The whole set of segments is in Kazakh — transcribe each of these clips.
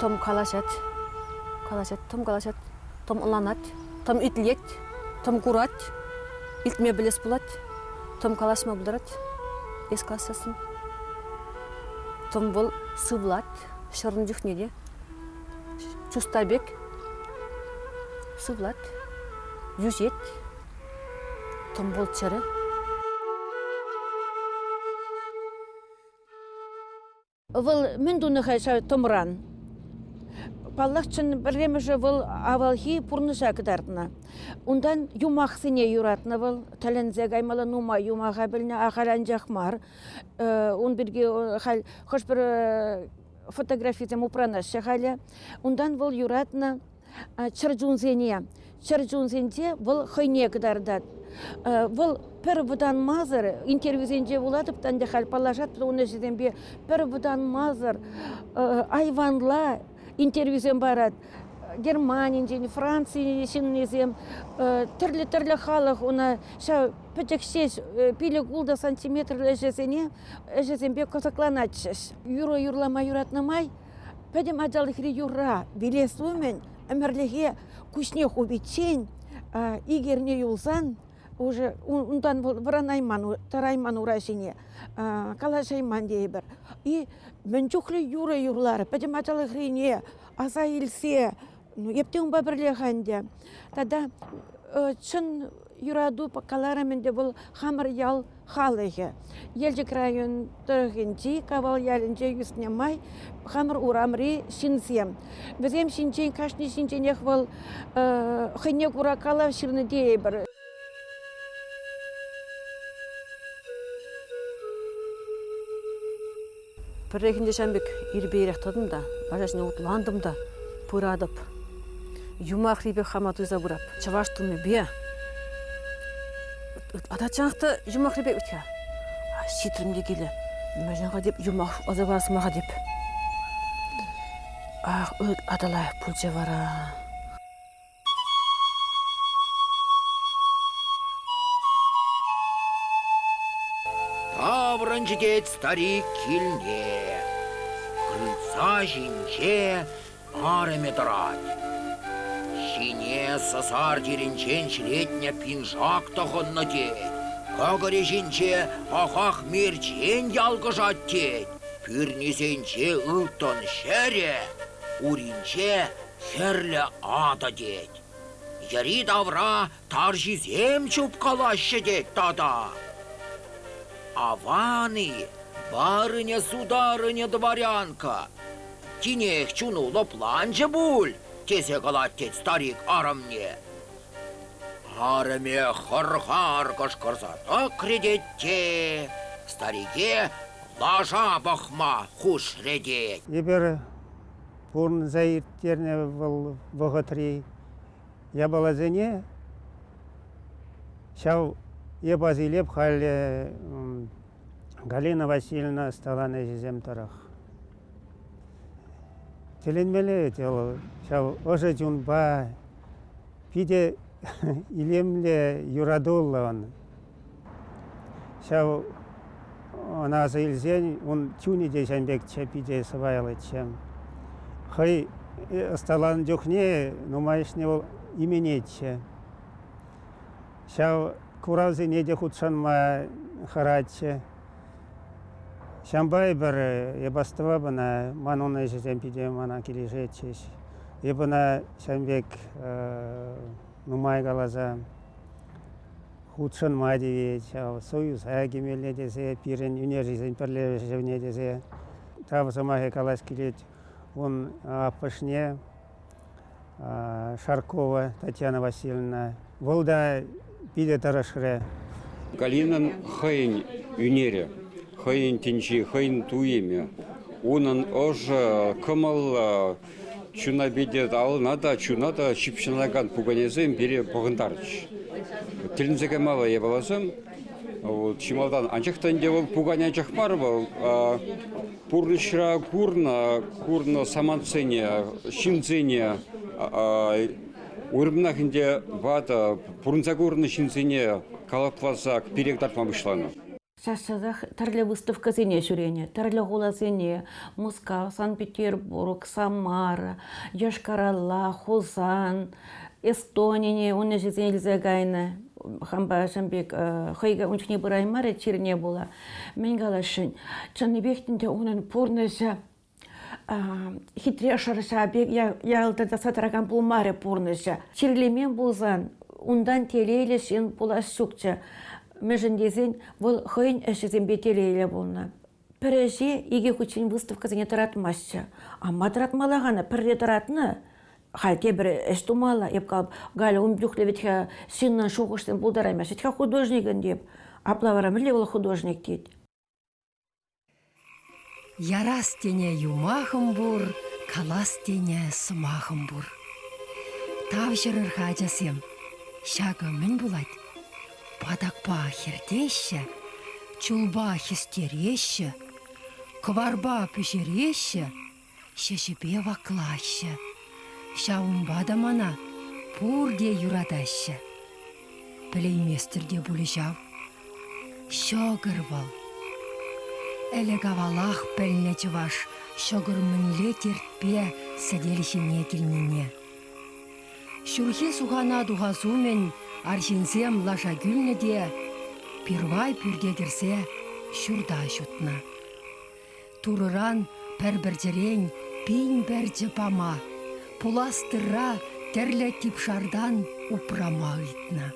Tom kalaşat, tom kalaşat, tom ılanat, tom itlet, tom kurat, iltme biles bulat, tom kalaşma budarat, es klassasın. Tom bol sıvlat, şırın жүхнеде, чустабек, sıvlat, yüzet, tom bol çarı. Вăл мӹндунă хайша томран. Паллахчын бірремежі вăл авалхи пурныша кыдартна. Ундан юмахсыне юратна вăл, тәлінзе гаймала нума юмаға біліне ағаран жақмар. Он бірге хош бір фотографизм упранаш халя. Ундан вăл юратна чырджунзене. Чырджунзенде вăл хойне кыдардат. Вăл пір бұдан мазыр, интервьюзенде буладып, тәнде хал палажат, оны жеден бе пір бұдан мазыр, айванла интервьюзен барад. Германиян, Франциян, түрлі халық, оны пөтекшеш, пилі гулда сантиметрлі әжесен бе көсікланатшыш. Юрлама юратнамай, пәдем ажалықры юра, белес өмен, әмірліге күшне хубетчен, игерне юлсан, уже ундан вранайман, тарайман урашине, калашайман дейбір. И мен жүхлі юрлары, пәдем ажалықрыне, аса илсе, ептен ба бірлегенде. Тада чын юраду пакалараменде бұл хамыр ял халығы. Елжік район тұрғынчи, кавал ялінче юснемай, хамыр урамри шинсем. Бізем шинчен, кашни шинченех бұл хынек уракалав шырны дейбір. Піррекінде шәмбек ирбейректадым да, бажашыне ұтландым да, пырадып. Юмақ ребек хамат өза бұрап, чаваштылмы бе. Атачаңықты юмақ ребек өтке. Шетірімде келі, мәжанға деп, юмақ азабарасымаға деп. Өт адалай пұлча вара. Таврын жедет старик килне, крыльца жинче арыме дырать. Шине сасар деренчен шлетня пинжак тахынна деть. Кагаре жинче ахах мерчен ялгыжат деть. Пюрнезенче ылтон шере, уринче херле ада деть. Яри давра таржизем чупкалаще деть тада. Аваны, барыня-сударыня дворянка, тинех чунула планче буль, тесе галаттеть старик арамне. Араме хар-хар кашкарзата кредетте, старике лажа бахма хуш редеть. Ебер пурн заиртерне был богатри. Я была зене, шау ебазилеп хале Галина Васильевна стала на жезем тарах. Теленмеле тело, шау оже жунба, пиде илемле юрадулла он. Шау она заилзень, он тюни дежамбек чапиде савайлы чем. Хай сталан дюхне, но маешне ол именече. Шау Куралзе неде худшанма хараче. Шамбай бір ебастыва бына мануна жезем пиде мана кележечеш. Ебына шамбек нумай галаза худшанма девет. Союз агемелне десе, пирен юнер жезем перле жевне десе. Табы самахе калаш келет. Он апышне Шаркова Татьяна Васильевна. Волда пиде тарашхре. Галинан хайын юнере, хайын тенчи, хайын туеме. Онын ожа кымыл чуна бедет алынада, чунада шипшынаган пуганезем бере пугандарыч. Тілінзеге мала ебаласым, чималдан анчақтан девол пуганя чахмар был, пурнышра курна саманцене, шинцене, Урмнахинде вата пурнзагурны шинзине калапласа перек тартма вышлана. Шашадах тарле выставка зене жүрене, тарле гола зене, Москва, Санкт-Петербург, Самара, Йошкар-Ола, Хузан, Эстония, он же зенелзе гайна, хамба шамбек, хайга унчне бураймаре чирне була. Мен галашын, чаны бектінде оның порныша хитрешарша бек ялтада сатраган булмаре порныша. Чирлемен булзан, ундан телейлешен була шукча. Межендезен бұл хойн әшізен бетелейлі болна. Пірәже еге күчін выставка зене таратмашча. Ама таратмалағаны, пірре таратны, хальте бір әш тумала, еп қалып, галя умблюхлі ветхе синнан шоғыштен бұлдараймаш, етхе художнигін деп. Аплавара мүлі бұл художник дейді. Ярас тене юмахым бур, калас тене сумахым бур. Тав жырыр хажасем, шағы мін булайды. Падакпа хердеще, чулба хистереще, кварба пүшереще, шешіпе ваклаще, шаумбада мана пурде юрадаще. Плейместерде бұлышав, шогырвал. Элегавалах пәліне чываш, шогыр мінле тертпе сәделішіне келнене. Шурхе суғана дуғазумен, аршинсем лаша гүлне де, пирвай пүрге кірсе, шурда шутна. Турыран пәрбірдерен пейн бәрді пама, пуластыра тәрлі типшардан упрама үйтна.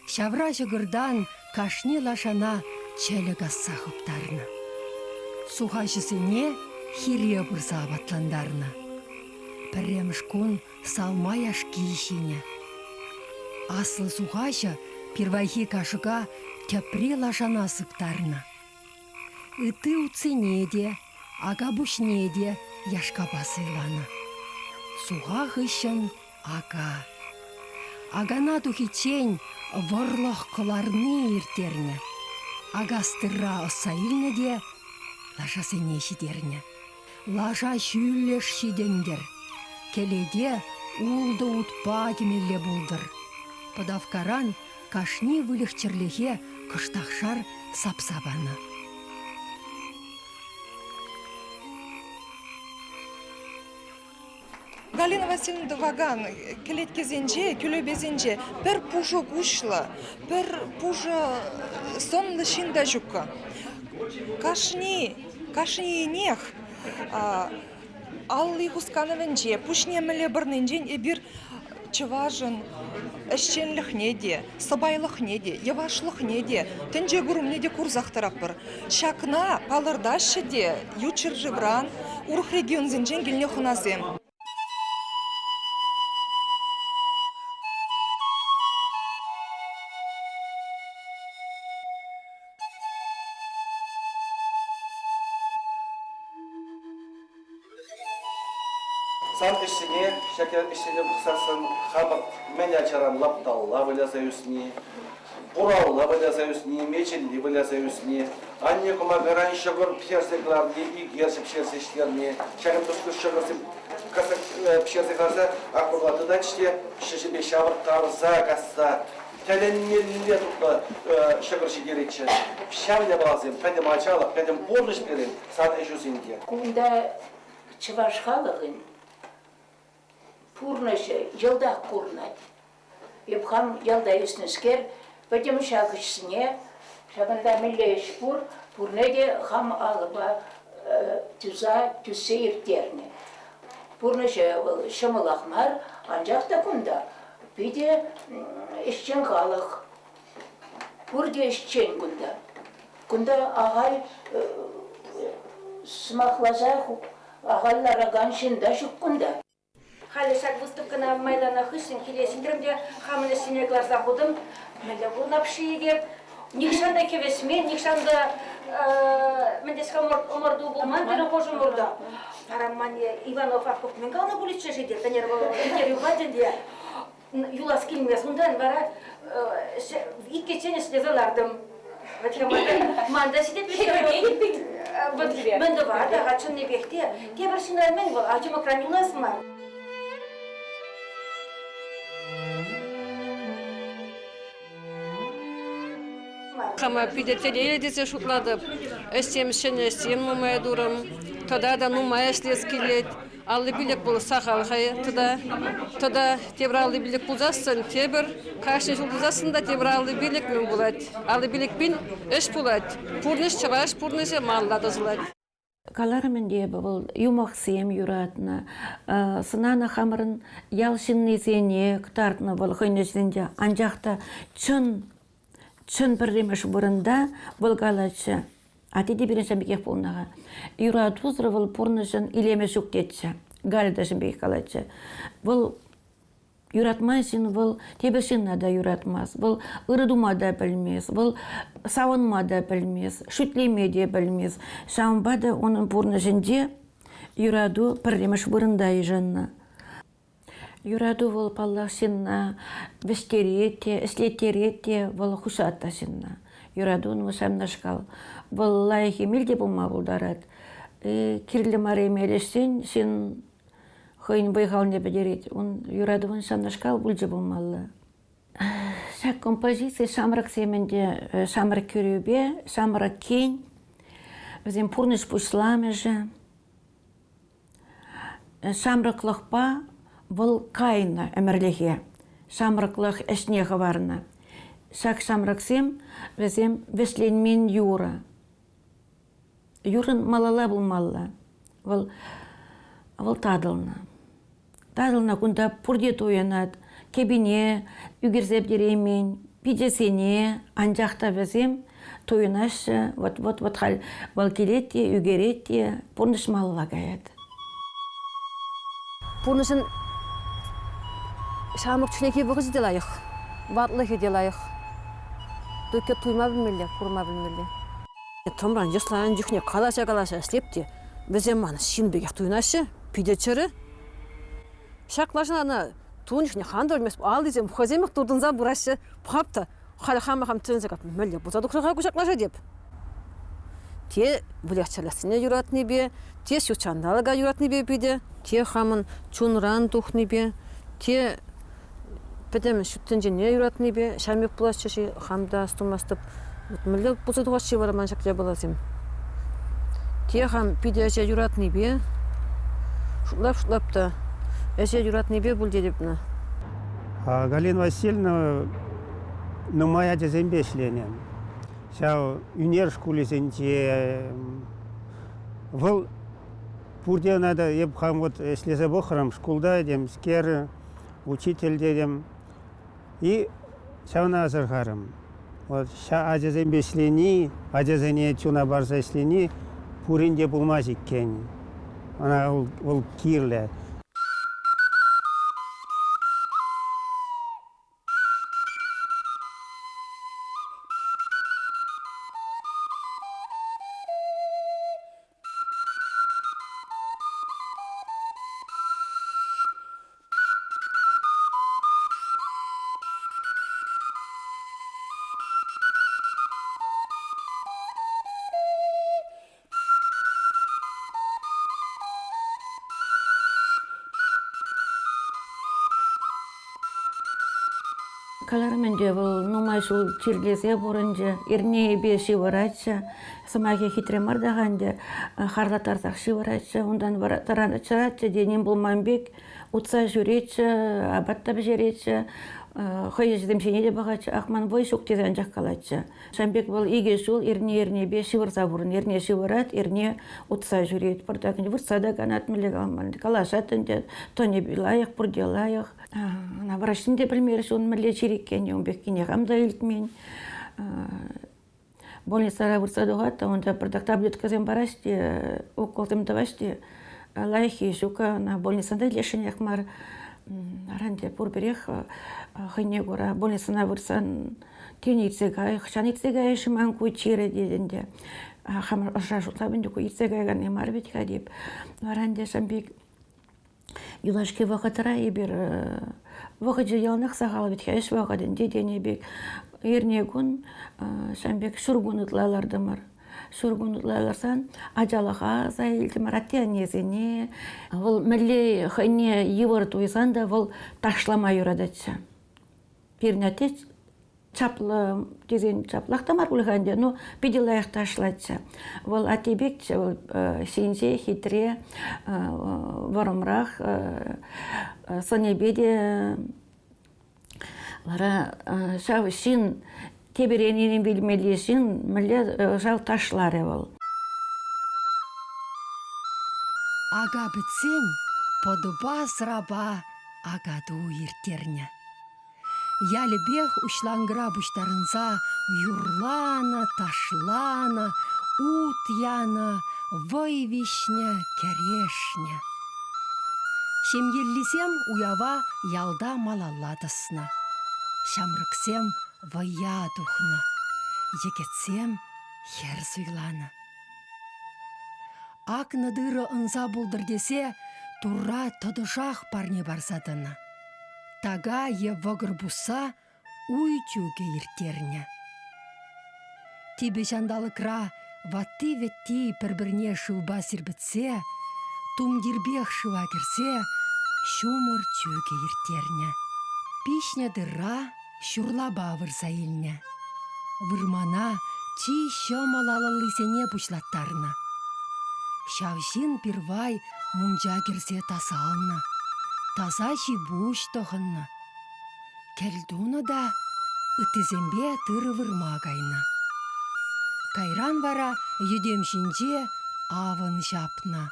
Шавра жығырдан кашни лашана чәлігі сақыптарына. Сухашысыне хире бұрса батландарына. Пірремшкун салмай ашкейшіне. Асыл сухаша первайхи кашыға тепре лашана сыптарына. Ыты уценеде, ага бушнеде яшка басылана. Суға ғышын ага. Агана тухичень ворлох кыларны иртерне. Агастырра осайылны де лашасыне шидерне. Лаша шүллеш шидендер. Келеде улды утпа кемелле булдыр. Подавкаран кашни вылехчерлехе кыштақшар сапсабаны. Галина Васильевна Ваган келеткезенже, күлөбезенже бір пужо гушла, бір пужо сонлы шинда жукка. Кашни нех, аллы хускановенже, пушнемеле бірненжен ебір чыважын әшченлік неде, сабайлық неде, явашлық неде, тінже күрімнеде курзақтырап бір. Шакна палырдашы де, ючыр жывран, урх регион зенжен келіне хуназем. Сан ішіне, шәкер ішіне бұқсасын, қабық мен ячаран лапталла выляза үсіне, бұраула выляза үсіне, меченді выляза үсіне, анне күма ғаран шығыр пшерсекларны игерші пшерсештеріне, шәкір тұшқыр шығырсым пшерсекларса, ақпырлатыдан іште шешебе шавыр қарыза қасса, тәленнелінде тұқты шығыр шегеретші. Пшәвіне балазым, пәдім ачалық, пәдім борныш берем, сан үшісінде. Кунда чываш халығын, пурнышы жылдақ курнать. Епхам ялда юснескер, бәдем шағышсыне, шағында міллеш пурнеде хам алыба түзі ертеріне. Пурнышы шымылақмар, анжақта күнда, биде ішчен халық, пурде ішчен күнда. Күнда ағай смақлаза ағаллара ганшында жүк күнда. Халешак выставкана майдана хышын келесіндірімде хамыны синеклар забудым. Мәлі бұл напшиеге. Никшанда кевесмен, никшанда мендесқа омырду болман, бері қожы омырда. Тараммане Иванов Арков мен қалына бұлітші жедер. Тәнер интервью бәдінде юлас келмес. Мұндан бара икке ченесіне залардым. Манда сидет Менді бар, ғачын небекте. Тебір шинаймен бұл, ачымы кранюласын бар. Хама пидетеле десе шутладып, эстем шене эстем нумай дурым, тода да нумай эслес келет, аллы билек бұл сақал хай, тода тебралды билек бұлзасын, тебір, қашын жылдызасын да тебралды билек мен бұлад. Аллы билек бін үш бұлад, пұрныш чаваш, пұрныше маллады зылад. Калармен де бұл юмақсем юратна, сынана хамырын ялшынны зене ктартны бұл хойнешінде анжақта чын бірремеш бұрында бұл қалачы. Атеде бірін шамбекек болунаға. Юратузры бұл пұрнышын илеме жүктетші. Галда шамбекек қалачы. Бұл юратмайшын, бұл тебешінна да юратмас. Бұл ұрыдума да білмес. Бұл сауынма да білмес. Шүтлеме де білмес. Шамбада оның пұрнышынде юраду бірремеш бұрында ежінна. Юраду бұл паллақшынна, бештеретте, іслеттеретте, бұл хұшатташынна. Юраду оның шамнашқал. Бұл лайхи мелде болма бұлдарад. Кирлі маремелешсен, сен хойын байғалыне бәдерет. Юраду оның шамнашқал бұлжы болмалы. Шақ композиция шамрак семенде, шамрак көребе, шамрак кен. Өзен пұрныш пұшламежі. Шамраклықпа бұл кайна әмірліге, шамрақлық әшнеға барына. Шақ шамрақсем, візем весленмен юра. Юрын малала болмалла. Бұл тадылна. Тадылна күнда пұрде тойынат, кебіне, үгерзеп деремен, пидесене, анжақта візем тойынашы, вот хал, бұл келетте, үгеретте, пұрныш малала ғаяд. Пұрнышын шамық түшінеке бұғыз делайық, батлығы делайық. Дөкке туйма білмелі, құрма білмелі. Томран жеслайын жүхіне қалаша слепте, бізем маны шынбегек туйнашы, пидечері. Шақлашын ана туын жүхіне қанды өлмес, ал дезем бұқаземек тұрдынза бұрашы, бұқапты, қалы қамы түнзі қап, мүлі бұзады құшаға көшақлаша деп. Те бұлақчаласыне юратны бе, те шучандалыға юратны бе биде, те қамын чунран тухны бе, те пәдемін шүттін жене юратны бе, шамек бұлашчашы қамда стумастып, мүлі бұзадуға ше бараман шақлия балазым. Те қам биде әже юратны бе, шутлап-шутлапта, әже юратны бе бұл дедіпні. Галина Васильевна, нумая жезембе шленен. Шау үнер шкулесенде выл пурде надо епхам вот слезе бохрам шкулда дем скер учитель дедем и шауна азырхарым. Вот ша ажезен бешлени, ажезене чуна барса шлени пуринде булмаз иккен. Она ол кирле. Каларменде бұл нумай шул чирлесе бұрынжы, ерне бе шиваратшы, самаге хитремардағанды харлатарсақ шиваратшы, ондан таранычыратшы, денем болманбек, ұтса жүретші, абатта бежеретші, хойы жедемшене де бағачы, ақман бой шук тезен жақ қалатшы. Шамбек бұл иге шул, ерне бе шиварса бұрын, ерне шиварат, ерне ұтса жүрет. Бұрдағын вұрса да қанат мүлік алманды. Калашатын де, тоне лайық, бұрде лайық. Врачтың де білмеріш, оның мүлі череккен, он беккене қамда үлтмен. Больницара вұрса доғатта, онда бірдақ таблетказен барашты, оқылтым давашты, лайықи жука на больницанда лешінек мар. Аранде пурберех хыне гора больницана вырсан тен итсегай, хчан итсегай шиман кучире деденде. Хамар ошашутла бенде ку итсегай гане марбет хадип. Аранде шамбек юлашки вақытыра ебір вақыт жылянық сағалы бет хайш вақытын дедене бек ернегун шамбек шургун ұтлаларды мар. Шургун ұтлаларсан ажалаға зайлды маратия незене. Ол мәлі хыне евар туйсан да ол ташлама юрадатшы. Пернатеч чаплы дизайн чаплахтамар улганде, но пиделаях ташлатса. Вол атибек вол синзе хитре варамрах санебеде лара шав син теберенин билмелисин милле жал ташлары вол. Ага бітсен, подуба сраба агаду ертерня. Ялібех ушлангыра бұштарынса юрлана, ташлана, ут яна, вой вишня, керешня. Шемеллисем уява ялда малалладысына. Шамрыксем вая духна, егетсем хер суйлана. Ак надыры ынса булдыр десе, тура тодышақ парне барсадына. Тага е вăгăр буса уй тюге иртерня. Тибе çандалыкра ватти ветти пір-бірне шыуба сирбітсе, тум дирбех шыва кірсе, шумыр тюге иртерня. Пишня дыра шурлаба вырса илня. Вырмана чи шымалалы лысене пучлаттарына. Шавшин пирвай мунча кірсе тасална. Таза жибуш тоғынна. Кәлдуны да үтізембе тыры вырма кайна. Кайран вара юдемшинже авын жапна.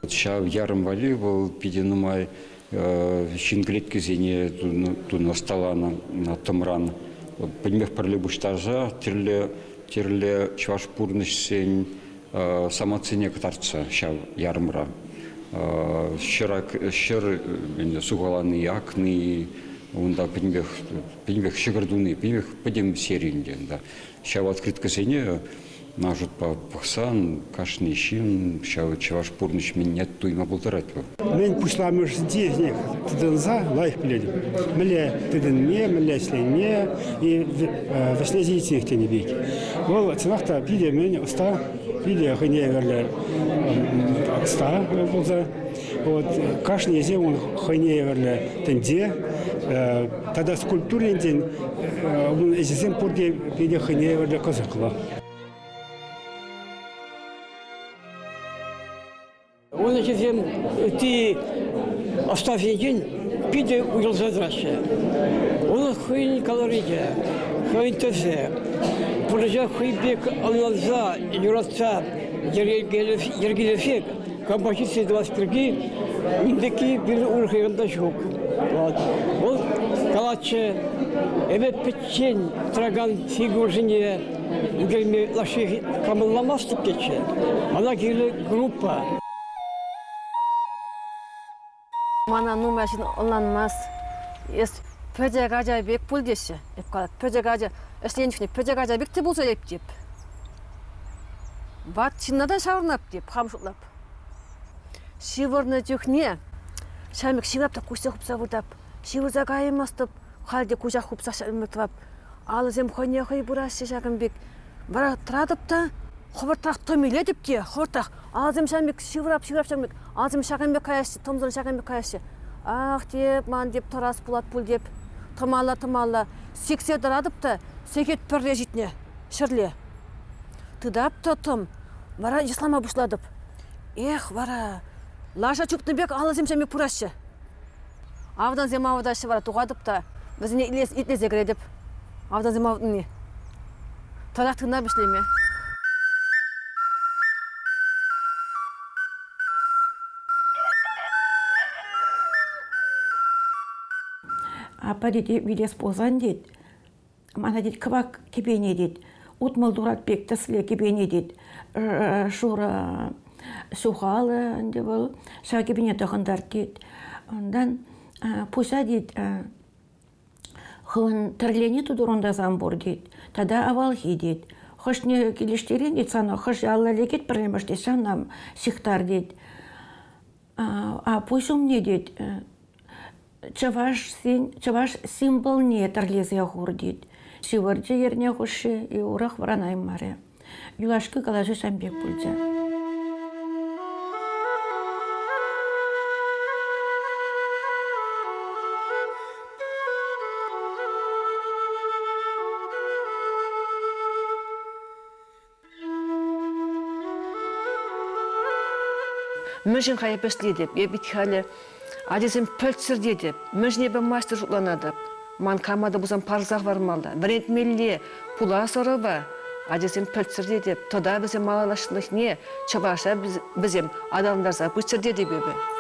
Шав ярым вали был пиденумай шинглет кезене туна сталана на томран. Подмех парлебуштажа терле чваш пурныш самоцене катарца шав ярымра. Щыр сугаланы акны, онда пенбех щегордуны, пенбех подем серинде. Шав открытка сене нажут по пахсан, кашный щин, шав чваш пурныш нет туйма болтарать. Мен пушламыш дезник тыдынса лайх біледім. Міле тыдынме, міле сленме, и веслезийтсех тені бейк. Ол цынақта биде мен ұста, биде хыне верлер ұста болса. Вот кашный езе он хыне верлер тенде, тогда скульптурен ден, он езесен пурде биде хыне верлер козықла. Он этим ты оставь день, пиде уйдет задрача. Он хуйни калория, хуйни тофе. Порожа хуйбек анализа юратца ергелефек. Композиции 23 индеки bir урхайында жоқ. Он калаче, эбе печень траган фигуржине, гельме лаши камылламастык кече. Ана кирле группа. Мана нумашин оланмас. Ес пөже гажа бек пул десе. Эпкалат пөже гажа эсленчне пөже гажа бек те болса деп. Бат чиннада шавырнап деп хамшутлап. Шивырны жүхне. Шамик шивап та кусе хупса вудап. Шивырза гаймастып, халде кужа хупса шамытвап. Алызем хойне хой бурасы шагынбек. Бара традып та ховыртақ томиле деп те, ховыртақ. Алызем шамик шивырап шамик. Алызем шагынбек каяшы, томзырын шагынбек каяшы. Ах деп, ман деп, тарас пулат пул деп. Тымала. Сексе дарадып та, секет пірре житне, шырле. Тыдап та тым, бара ислама бушладып. Эх, бара, лаша чуктынбек алызем шамик пурашы. Авдан земавыдашы бара туғадып та, бізіне итлезе кіредіп. Авдан земавыдыне. Талақ тына бішлеме. Апа дейді, видес болсан дейді. Мана дейді, кыбак кебене дейді. Утмал дурат бек тәсіле кебене дейді. Шура сухалы де бол, ша кебене тұғындар дейді. Ондан пуса дейді, хылын тірлене тұдырында замбур дейді. Тада авалхи дейді. Хош не келештерен дейді сана, хош алла лекет бірлеміш дейді, санам сихтар дейді. Пусум не дейді. Чаваш символ не тарлезе хур дейді. Сиварджи ерне хуши и урах вранай маре. Юлашкы калажы шамбек пульджа. Müjün kayıpesli edip, bitkali, adesem pöltsür dedip, müjne ben master jutlanadı. Man kamada buzan parzak varmalı. Brent milli, pula soraba. Adesem pöltsür dedip, toda bizim malalaşlık niye? Çabaşa bizim adamlarsa pöltsür dedi bebe.